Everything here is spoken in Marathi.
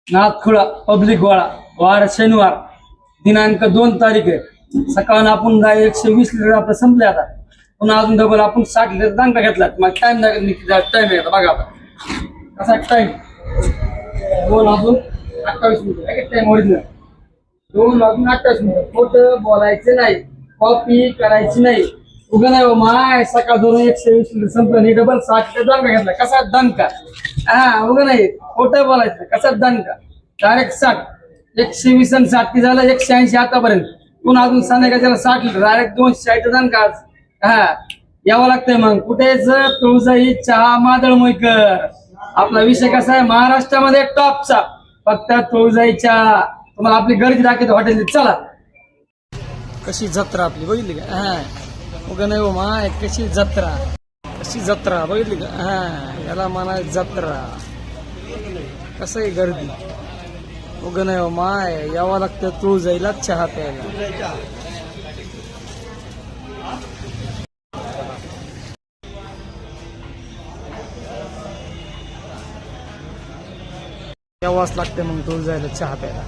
नाथखुळा पब्लिक गोळा वार शनिवार दिनांक 2 तारीख आहे. सकाळ आपण 120 लिटर आपलं संपले आता. पुन्हा अजून डबल आपण 60 लिटर दांडा घेतला. मग टाइम टाइम आहे आता बघा आता कसा टाइम 2 वाजून 28 मिनिटं टाइम ओरिजिनल 2 वाजून 28 मिनिटं. खोटं बोलायचं नाही, कॉपी करायची नाही. उगा नाही माय सकाळ धरून 120 लिटर संपलं नाही डबल 60 लिटर दांडा घेतला. कसा दणका हा उगा नाही खोटं बोलायचं कसा दणका डायरेक्ट 60 120 आणि 60 झालं 180 आतापर्यंत. पुन्हा अजून संध्याकाळच्याला 60 लिटर डायरेक्ट 260 दणका आज. हा यावं लागतंय. मग कुठेच तुळजाई चहा मादळ मोईकर. आपला विषय कसा आहे महाराष्ट्रामध्ये टॉपचा फक्त तुळजाई चहा. तुम्हाला आपली गर्दी दाखवतो हॉटेल. चला कशी जत्रा आपली बघितली का. हा उगा नाही हो माय कशी जत्रा बघितली का. हा याला म्हणाय जत्रा. कसं आहे गर्दी उगा नाही हो माय यावं लागतं तुळजाईला चहा प्यायला. यावंच लागते मग तुळजाईला चहा प्यायला.